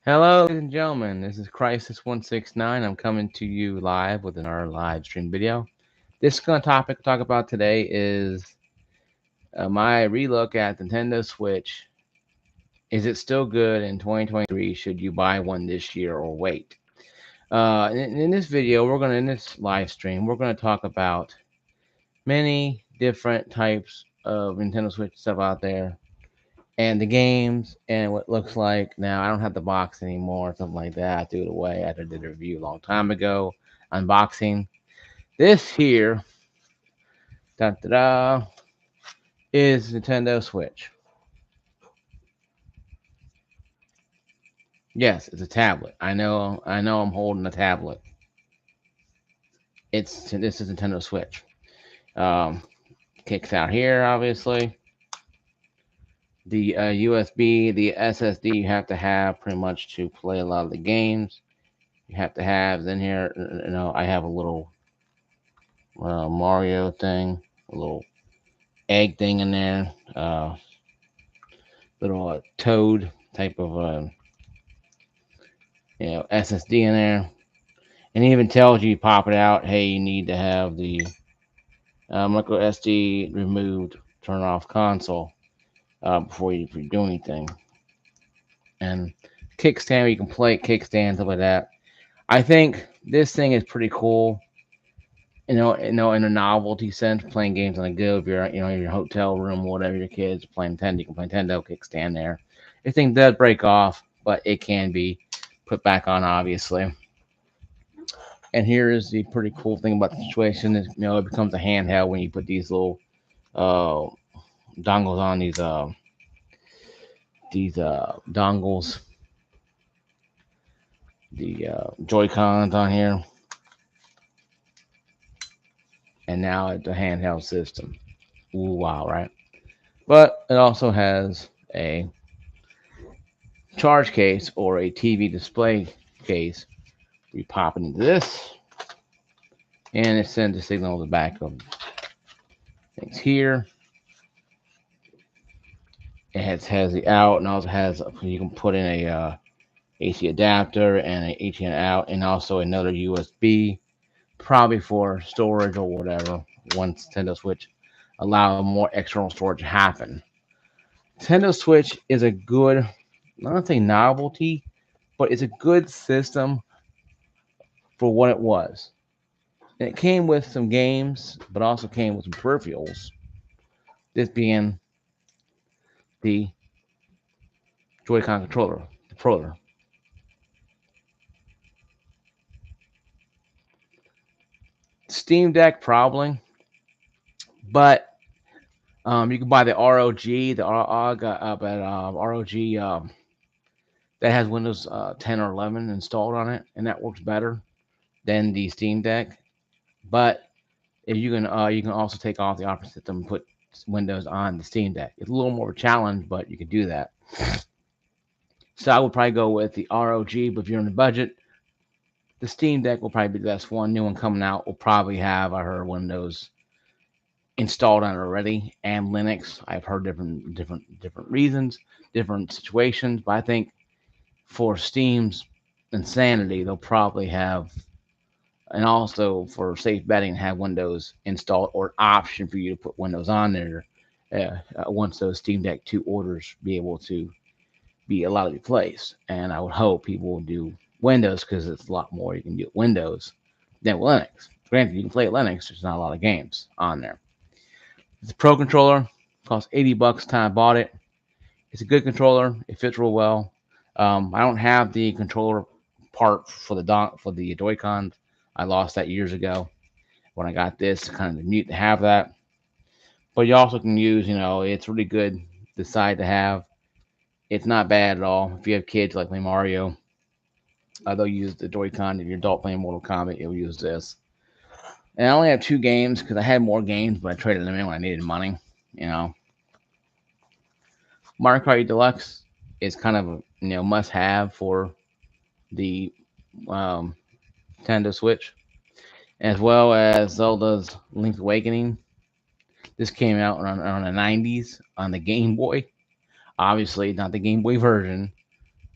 Hello, ladies and gentlemen. This is Crisis169. I'm coming to you live with another live stream video. This topic to talk about today is my relook at Nintendo Switch. Is it still good in 2023? Should you buy one this year or wait? In this video, in this live stream, we're going to talk about many different types of Nintendo Switch stuff out there, and the games and what it looks like. Now I don't have the box anymore, something like that. I threw it away after I did a review a long time ago. Unboxing. This here, da da da, is Nintendo Switch. Yes, it's a tablet. I know I'm holding a tablet. This is Nintendo Switch. Um, Kicks out here, obviously. The USB, the SSD you have to have pretty much to play a lot of the games. You have to have in here. I have a little Mario thing, a little egg thing in there, little Toad type of SSD in there, and it even tells you pop it out. Hey, you need to have the micro SD removed, turn off console before you do anything. And kickstand, you can play kickstand stuff like that. I think this thing is pretty cool. In a novelty sense, playing games on the go. If you're, in your hotel room, whatever, your kids playing Nintendo, you can play Nintendo kickstand there. This thing does break off, but it can be put back on, obviously. And here is the pretty cool thing about the situation: is it becomes a handheld when you put these little uh, dongles on these dongles, the Joy Cons on here, and now it's a handheld system. Ooh, wow, right? But it also has a charge case or a TV display case. We pop it into this, and it sends a signal to the back of things here. It has the out, and also has you can put in a AC adapter and an AC out, and also another USB, probably for storage or whatever. Once Nintendo Switch allow more external storage to happen. Nintendo Switch is a good, I don't say novelty, but it's a good system for what it was. And it came with some games, but also came with some peripherals. This being the Joy-Con controller. Steam Deck probably, but you can buy the ROG, the ROG, ROG that has Windows 10 or 11 installed on it, and that works better than the Steam Deck. But if you can also take off the operating system and put Windows on the Steam Deck. It's a little more challenge, but you can do that. So I would probably go with the ROG, but if you're in the budget, the Steam Deck will probably be the best one. New one coming out will probably have, I heard, Windows installed on it already and Linux. I've heard different reasons, different situations, but I think for Steam's insanity, they'll probably have, and also for safe betting, have Windows installed or an option for you to put Windows on there once those Steam Deck 2 orders be able to be allowed to be placed. And I would hope people will do Windows because it's a lot more you can do with Windows than with Linux. Granted, you can play Linux, there's not a lot of games on there. It's a Pro controller, cost $80 time I bought it. It's a good controller, it fits real well. I don't have the controller part for the Joy-Cons. I lost that years ago when I got this. Kind of neat to have that. But you also can use, it's really good. Decide to have. It's not bad at all. If you have kids like play Mario, they'll use the Joy-Con. If you're adult playing Mortal Kombat, you'll use this. And I only have 2 games because I had more games, but I traded them in when I needed money. You know, Mario Kart Deluxe is kind of a must-have for the um, Nintendo Switch, as well as Zelda's Link's Awakening. This came out around the 90s on the Game Boy. Obviously, not the Game Boy version.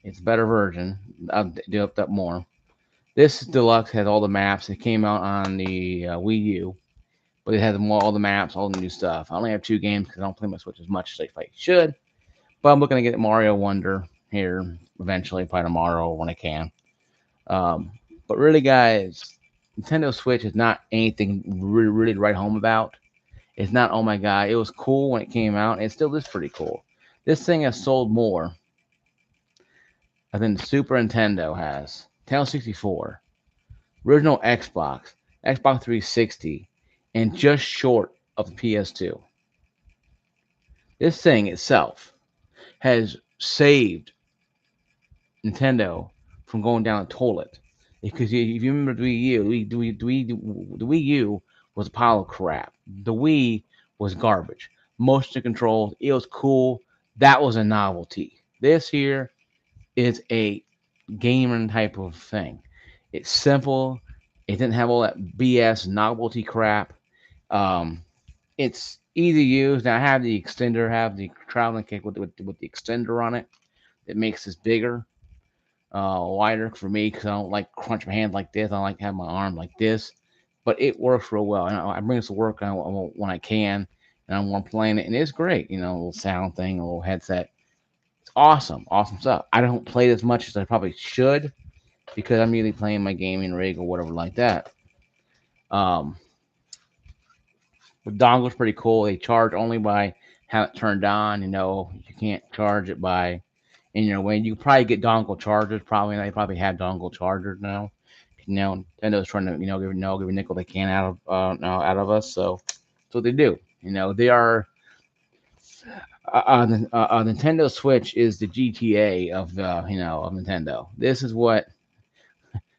It's a better version. I'll do up more. This deluxe has all the maps. It came out on the Wii U, but it has all the maps, all the new stuff. I only have two games because I don't play my Switch as much as I should. But I'm looking to get Mario Wonder here eventually, probably tomorrow when I can. Um, but really, guys, Nintendo Switch is not anything really to write home about. It's not, oh my god, it was cool when it came out. It still is pretty cool. This thing has sold more than the Super Nintendo has. Nintendo 64, original Xbox, Xbox 360, and just short of the PS2. This thing itself has saved Nintendo from going down the toilet. Because if you remember the Wii U, the Wii U was a pile of crap. The Wii was garbage. Motion controls, it was cool. That was a novelty. This here is a gamer type of thing. It's simple. It didn't have all that BS novelty crap. Um, it's easy to use. Now I have the extender, have the traveling kit with the extender on it. It makes this bigger, wider for me because I don't like crunch my hand like this. I like have my arm like this, but it works real well. And I bring this to work when I can, and I'm playing it, and it's great. A little sound thing, a little headset. It's awesome, awesome stuff. I don't play it as much as I probably should because I'm usually playing my gaming rig or whatever like that. Um, the dongle's pretty cool. They charge only by having it turned on. You can't charge it by in your way. You can probably get dongle chargers. Probably they probably have dongle chargers now. Nintendo's trying to give a nickel they can out of us. So that's what they do. They are Nintendo Switch is the GTA of of Nintendo. This is what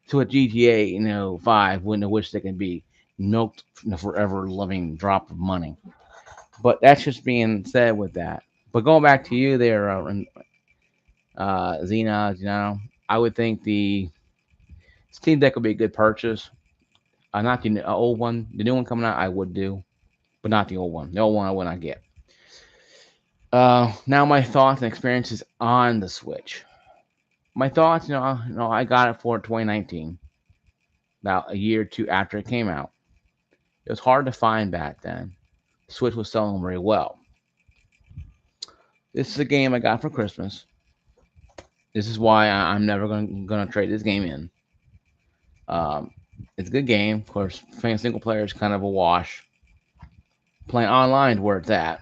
GTA 5 wouldn't have wished they could be milked from the forever loving drop of money. But that's just being said with that. But going back to you there, Xena, I would think the Steam Deck would be a good purchase. Not the old one. The new one coming out, I would do, but not the old one. The old one I would not get. Now my thoughts and experiences on the Switch. My thoughts, I got it for 2019, about a year or two after it came out. It was hard to find back then. The Switch was selling very well. This is a game I got for Christmas. This is why I'm never gonna trade this game in. Um, it's a good game. Of course, playing single player is kind of a wash. Playing online is where it's at.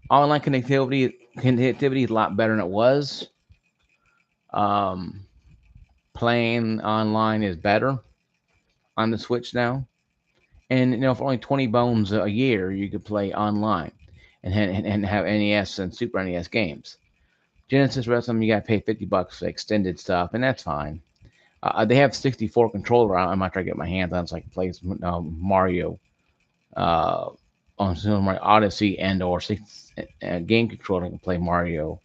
Online connectivity is a lot better than it was. Um, Playing online is better on the Switch now. And for only 20 bones a year, you could play online and have NES and Super NES games. Genesis Wrestling, you got to pay $50 for extended stuff, and that's fine. They have 64 controller. I'm not trying to get my hands on so I can play Mario uh, on Super Mario Odyssey and or game controller. I can play Mario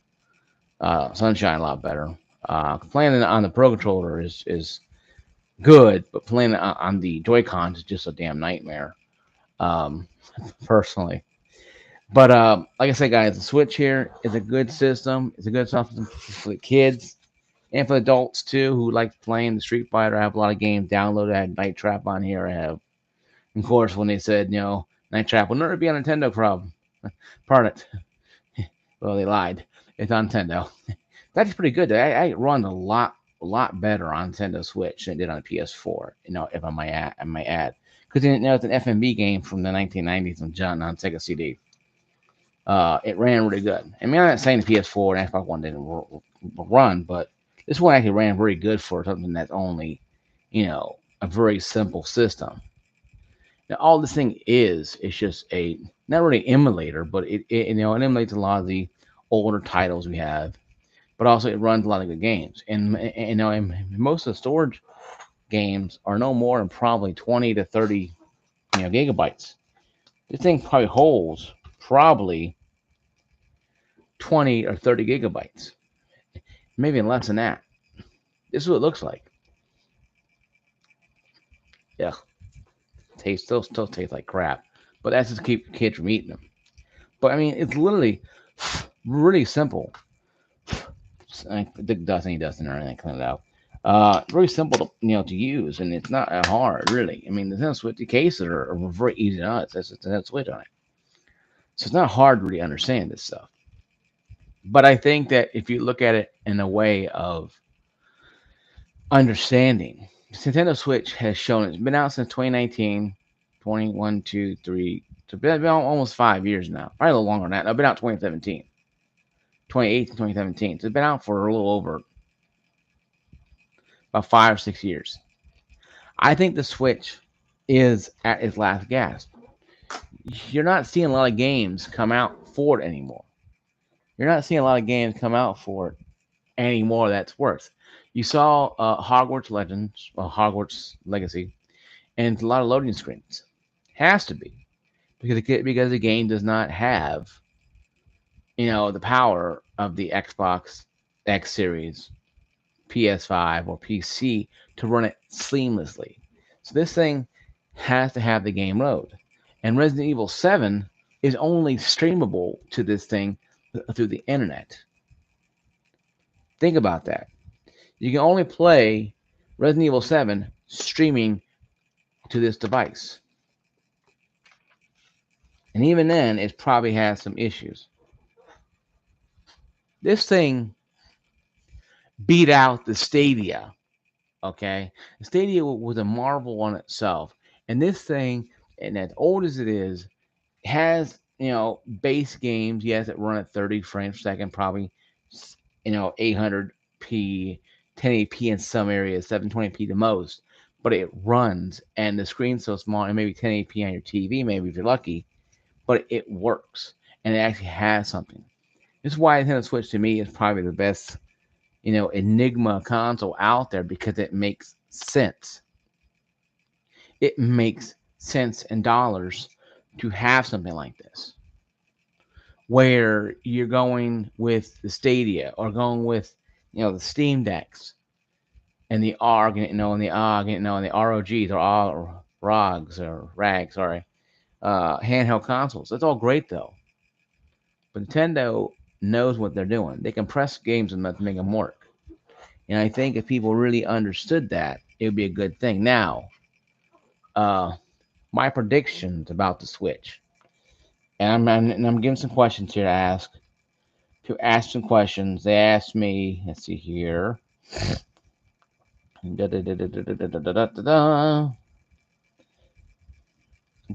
Sunshine a lot better. Playing on the Pro controller is good, but playing on the Joy Cons is just a damn nightmare. Um, Personally, but like I said, guys, the Switch here is a good system. It's a good system for the kids and for adults too who like playing the Street Fighter. I have a lot of games downloaded. I had Night Trap on here. I have, of course, when they said Night Trap will never be on Nintendo problem. Pardon it. Well, they lied. It's on Nintendo. That's pretty good. I run a lot better on Nintendo Switch than it did on the PS4. If I might add, because it's an FMV game from the 1990s and on Sega CD. It ran really good. I mean, I'm not saying the PS4 and Xbox One didn't run, but this one actually ran very good for something that's only, a very simple system. Now, all this thing is just a not really emulator, but it emulates a lot of the older titles we have, but also it runs a lot of good games. And most of the storage games are no more than probably 20 to 30, gigabytes. This thing probably holds probably 20 or 30 gigabytes, maybe less than that. This is what it looks like. Yeah, still tastes like crap, but that's just to keep kids from eating them. But I mean, it's literally really simple. The Dustin or anything clean it out. Very simple to to use, and it's not hard really. I mean, the Nintendo Switch, the cases are very easy to use. That's just a Nintendo Switch on it, so it's not hard to really understand this stuff. But I think that if you look at it in a way of understanding, Nintendo Switch has shown it's been out since 2019, 21, 2, 3. It's been almost 5 years now. Probably a little longer than that. It's been out 2017, 2018, 2017. So it's been out for a little over about 5 or 6 years. I think the Switch is at its last gasp. You're not seeing a lot of games come out for it anymore. You're not seeing a lot of games come out for it anymore that's worth. You saw Hogwarts Legends, or Hogwarts Legacy, and it's a lot of loading screens. Has to be because the game does not have the power of the Xbox X Series, PS5, or PC to run it seamlessly. So this thing has to have the game load. And Resident Evil 7 is only streamable to this thing through the internet. Think about that. You can only play Resident Evil 7 streaming to this device. And even then, it probably has some issues. This thing beat out the Stadia. Okay, the Stadia was a marvel on itself, and this thing, and as old as it is, has base games. Yes, it run at 30 frames per second, probably 800p, 1080p in some areas, 720p the most. But it runs, and the screen's so small, and maybe 1080p on your TV, maybe if you're lucky. But it works, and it actually has something. This is why Nintendo Switch to me is probably the best Enigma console out there because it makes sense. It makes sense in dollars to have something like this, where you're going with the Stadia or going with the Steam Decks and the ARG, and the OG, and the ROGs or all ROGs or RAG, sorry, handheld consoles. That's all great though, but Nintendo knows what they're doing. They compress games enough to make them work. And I think if people really understood that, it would be a good thing. Now, uh, my predictions about the Switch, and I'm giving some questions here to ask. To ask some questions, they asked me. Let's see here. Do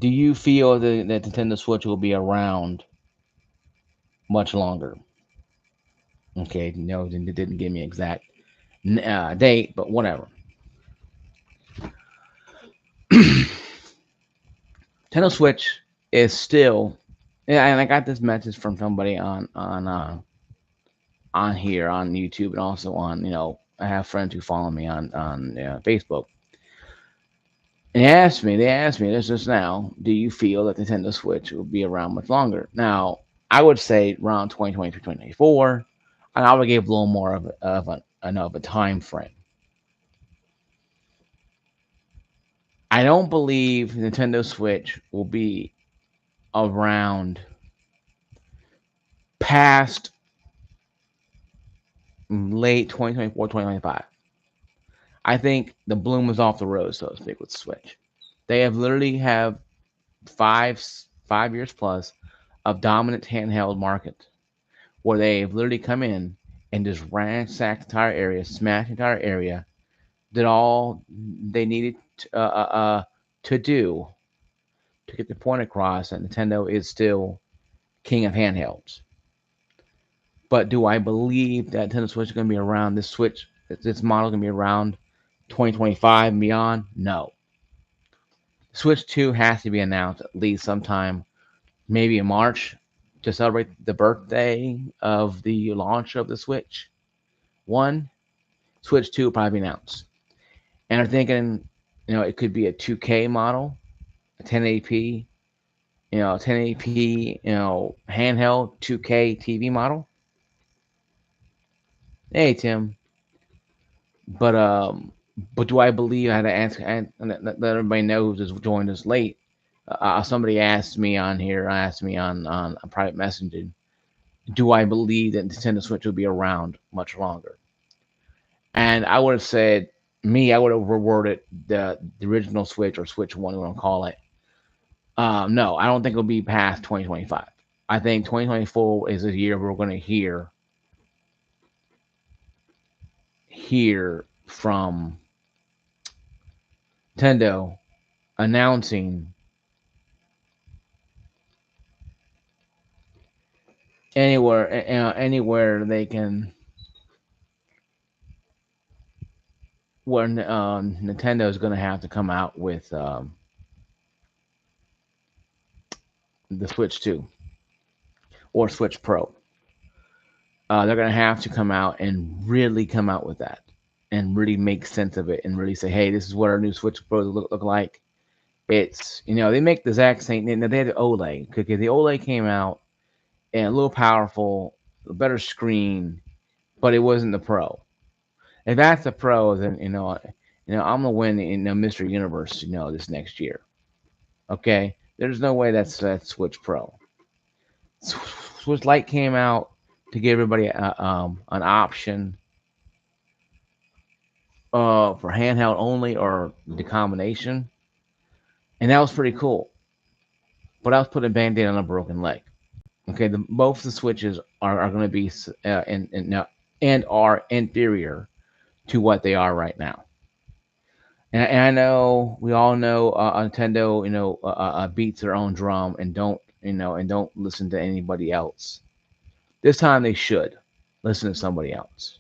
you feel that Nintendo Switch will be around much longer? Okay, no, it didn't give me exact date, but whatever. Nintendo Switch is still, yeah, and I got this message from somebody on here on YouTube and also on I have friends who follow me on Facebook. And they asked me this just now. Do you feel that Nintendo Switch will be around much longer? Now, I would say around 2023, 2024, and I would give a little more of a time frame. I don't believe Nintendo Switch will be around past late 2024, 2025. I think the bloom is off the rose, so to speak, with Switch. They have literally have five years plus of dominant handheld market where they've literally come in and just ransacked the entire area, smashed the entire area, did all they needed to do to get the point across that Nintendo is still king of handhelds. But do I believe that Nintendo Switch is going to be around this model is going to be around 2025 and beyond? No. Switch 2 has to be announced at least sometime, maybe in March, to celebrate the birthday of the launch of the Switch 1. Switch 2 will probably be announced. And I'm thinking, it could be a 2K model, a 1080p, 1080p, handheld 2K TV model. Hey, Tim. But do I believe I had to ask and let everybody know who's just joined us late? Somebody asked me on here, asked me on a private messaging. do I believe that Nintendo Switch will be around much longer? And I would have said, me, I would have reworded the original Switch or Switch One, you want to call it. No, I don't think it'll be past 2025. I think 2024 is a year we're going to hear from Nintendo announcing anywhere they can, where Nintendo is going to have to come out with the Switch 2 or Switch Pro. They're going to have to come out and really come out with that and really make sense of it and really say, hey, this is what our new Switch Pros look like. It's, they make the exact same. They had the OLED because the OLED came out and a little powerful, a better screen, but it wasn't the Pro. If that's the Pro, then I'm gonna win in the Mystery Universe, this next year. Okay, there's no way that's Switch Pro. Switch Lite came out to give everybody an option for handheld only or the combination, and that was pretty cool. But I was putting a band-aid on a broken leg. Okay, both the switches are going to be and are inferior to what they are right now. And I know we all know Nintendo, beats their own drum and don't listen to anybody else. This time they should listen to somebody else.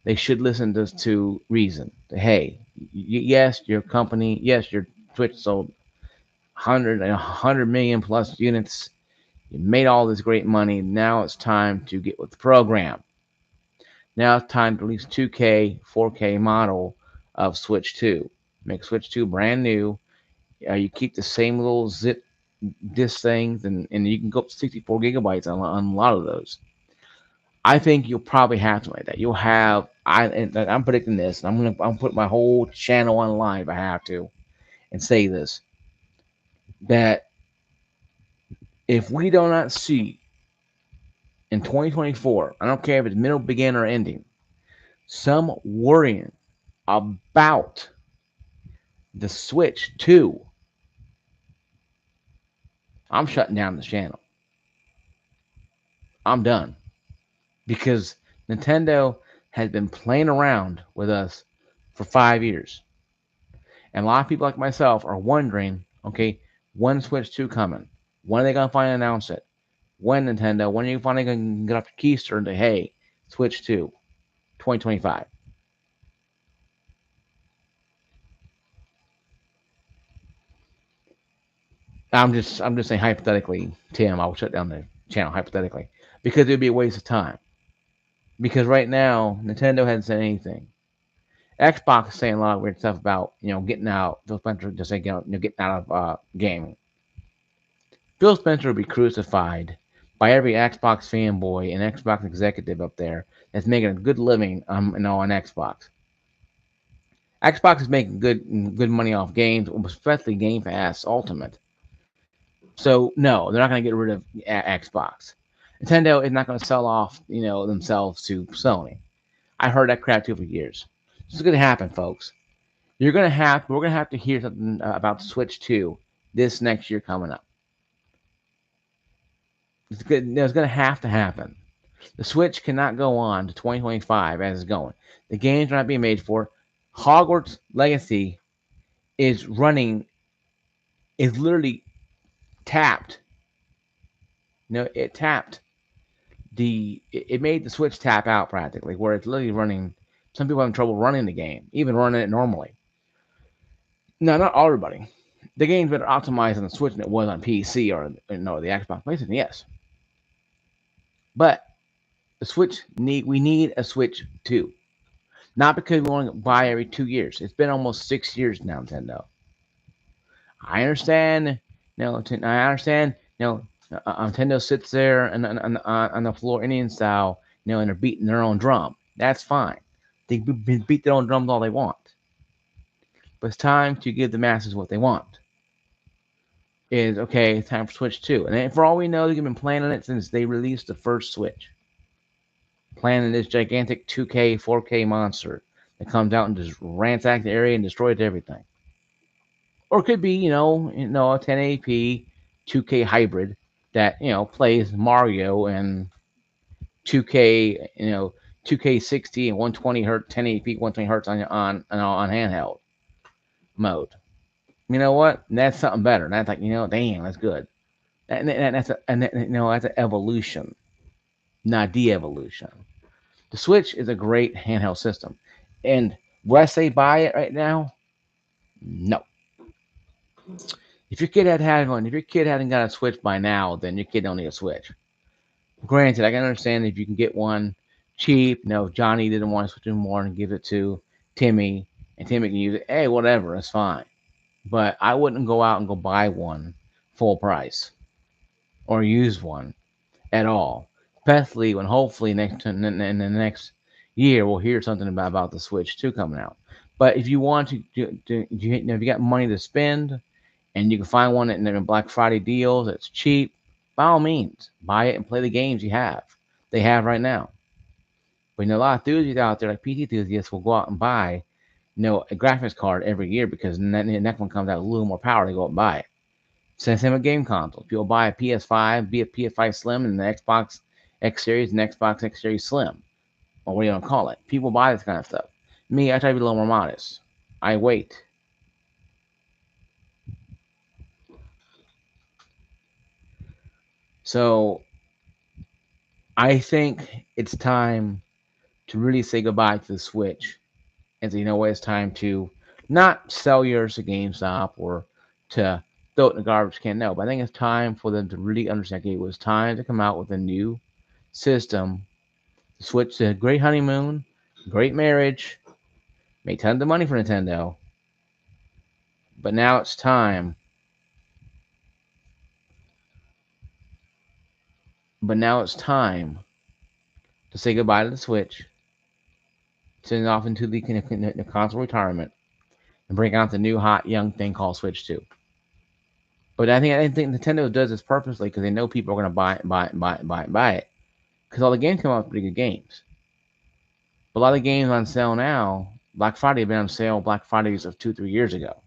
They should listen to reason. Hey, yes, your company, yes, your Switch sold 100 million plus units. You made all this great money. Now it's time to get with the program. Now it's time to release 2K, 4K model of Switch 2. Make Switch 2 brand new. You keep the same little zip disk things, and you can go up to 64 gigabytes on a lot of those. I think you'll probably have to like that. You'll have and I'm predicting this, and I'm put my whole channel online if I have to, and say this, that if we do not see in 2024, I don't care if it's middle, beginning, or ending, some worrying about the Switch 2, I'm shutting down the channel. I'm done. Because Nintendo has been playing around with us for 5 years. And a lot of people like myself are wondering, okay, when Switch 2 coming? When are they going to finally announce it? When, Nintendo? When are you finally going to get off your keister and say, hey, Switch 2, 2025? I'm just saying hypothetically, Tim, I will shut down the channel hypothetically because it would be a waste of time. Because right now, Nintendo hasn't said anything. Xbox is saying a lot of weird stuff about getting out. Phil Spencer just saying getting out of gaming. Phil Spencer will be crucified by every Xbox fanboy and Xbox executive up there that's making a good living on Xbox. Xbox is making good money off games, especially Game Pass Ultimate. So no, they're not going to get rid of Xbox. Nintendo is not going to sell off themselves to Sony. I heard that crap too for years. This is going to happen, folks. We're gonna have to hear something about Switch 2 this next year coming up. It's gonna have to happen. The Switch cannot go on to 2025 as it's going. The games are not being made for. Hogwarts Legacy is running, is literally tapped. It tapped it made the Switch tap out practically, where it's literally running. Some people having trouble running the game, even running it normally. No, not everybody. The game's better optimized on the Switch than it was on PC or the Xbox PlayStation. Yes, but we need a Switch 2. Not because we want to buy every 2 years. It's been almost 6 years now, Nintendo. I understand. I understand. Nintendo sits there on the floor Indian style, and they're beating their own drum. That's fine. They beat their own drums all they want. But it's time to give the masses what they want. is okay. It's time for Switch 2. And then for all we know, they've been planning it since they released the first Switch, planning this gigantic 2K, 4K monster that comes out and just ransacks the area and destroys everything. Or it could be, a 1080p 2K hybrid that plays Mario and 2K, 2K 60 and 120 hertz, 1080p, 120 hertz on handheld mode. You know what? That's something better. That's like, damn, that's good. That's an evolution, not de-evolution. The Switch is a great handheld system, and would I say buy it right now? No. If your kid hadn't got a Switch by now, then your kid don't need a Switch. Granted, I can understand if you can get one cheap. No, Johnny didn't want to switch anymore and give it to Timmy, and Timmy can use it. Hey, whatever, that's fine. But I wouldn't go out and go buy one full price or use one at all. Especially when hopefully in the next year we'll hear something about the Switch 2 coming out. But if you want if you got money to spend and you can find one in the Black Friday deals that's cheap, by all means, buy it and play the games they have right now. But a lot of enthusiasts out there, like PC enthusiasts, will go out and buy, a graphics card every year because the next one comes out with a little more power. They go out and buy it. Same with game consoles. People buy a PS5, be it PS5 Slim and the Xbox X Series and Xbox X Series Slim, or what do you want to call it. People buy this kind of stuff. Me, I try to be a little more modest. I wait. So I think it's time to really say goodbye to the Switch. And so, what, it's time to not sell yours to GameStop or to throw it in the garbage can. No, but I think it's time for them to really understand it was time to come out with a new system. Switch to great honeymoon, great marriage, made tons of money for Nintendo. But now it's time. But now it's time to say goodbye to the Switch, send it off into the console retirement, and bring out the new hot young thing called Switch 2. But I think Nintendo does this purposely because they know people are going to buy it, buy it, buy it, buy it, buy it. Because all the games come out with pretty good games. But a lot of games on sale now, Black Friday have been on sale Black Fridays of 2, 3 years ago.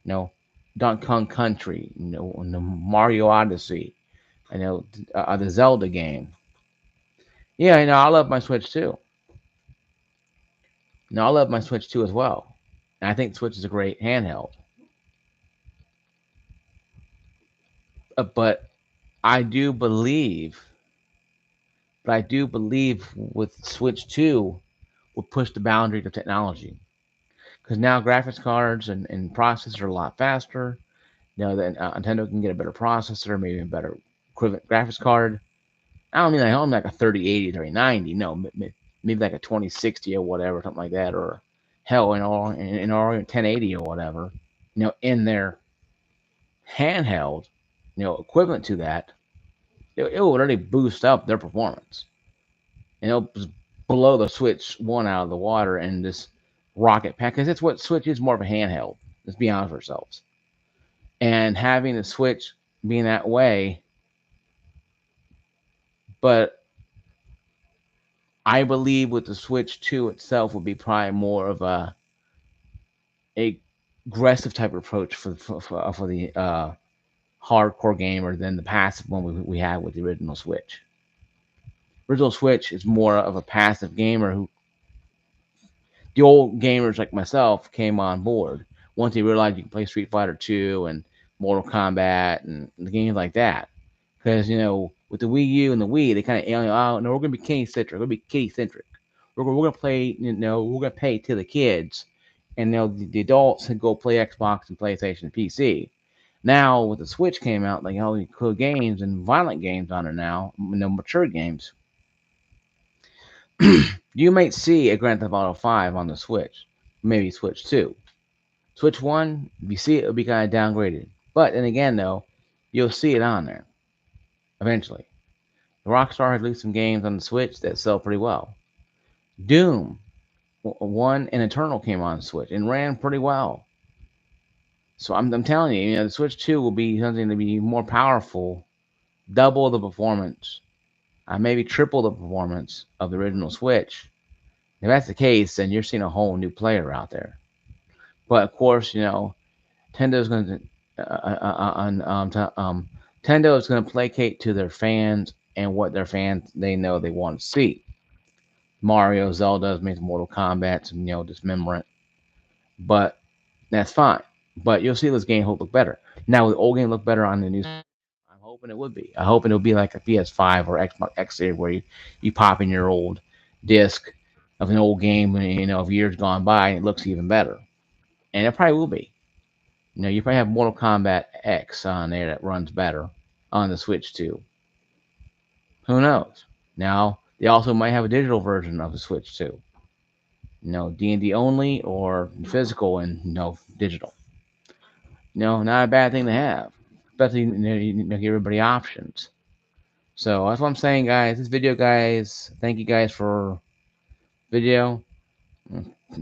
You know, Donkey Kong Country, the Mario Odyssey, the Zelda game. Yeah, I love my Switch too. I love my Switch too as well. And I think Switch is a great handheld. But I do believe, with Switch 2 will push the boundaries of technology. Because now graphics cards and processors are a lot faster. That Nintendo can get a better processor, maybe a better equivalent graphics card. I don't mean like a 3080, 3090. No, maybe like a 2060 or whatever, something like that, or hell, or 1080 or whatever. In their handheld, equivalent to that, it will already boost up their performance. It'll just blow the Switch 1 out of the water and just rocket pack. Because that's what Switch is, more of a handheld. Let's be honest with ourselves. And having the Switch being that way, but I believe with the Switch 2 itself would be probably more of a aggressive type of approach for the hardcore gamer than the passive one we had with the original Switch. Original Switch is more of a passive gamer who the old gamers like myself came on board once they realized you can play Street Fighter 2 and Mortal Kombat and the games like that. Because with the Wii U and the Wii, they kind of oh no, we're gonna be kitty centric. We're gonna be kitty centric. We're gonna play. We're gonna pay to the kids, and the adults can go play Xbox and PlayStation and PC. Now with the Switch came out, like all these cool games and violent games on it now, mature games. You might see a Grand Theft Auto 5 on the Switch, maybe Switch 2. Switch 1, if you see it, it'll be kind of downgraded. But then again, though, you'll see it on there eventually. Rockstar has released some games on the Switch that sell pretty well. Doom 1 and Eternal came on Switch and ran pretty well. So I'm telling you, the Switch 2 will be something to be more powerful, double the performance, maybe triple the performance of the original Switch. If that's the case, then you're seeing a whole new player out there. But of course, Nintendo's going to Nintendo is going to placate to their fans and what their fans they know they want to see. Mario, Zelda, maybe Mortal Kombat, dismemberment, but that's fine. But you'll see this game look better. Now, will the old game look better on the new? I'm hoping it would be. I'm hoping it'll be like a PS5 or Xbox X Series where you pop in your old disc of an old game, of years gone by, and it looks even better. And it probably will be. You probably have Mortal Kombat X on there that runs better on the Switch too. Who knows? Now they also might have a digital version of the Switch too. D&D only or physical and digital. Not a bad thing to have. Especially give everybody options. So that's what I'm saying, guys. This video, guys. Thank you guys for video.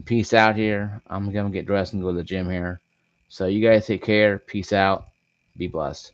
Peace out here. I'm gonna get dressed and go to the gym here. So you guys take care. Peace out. Be blessed.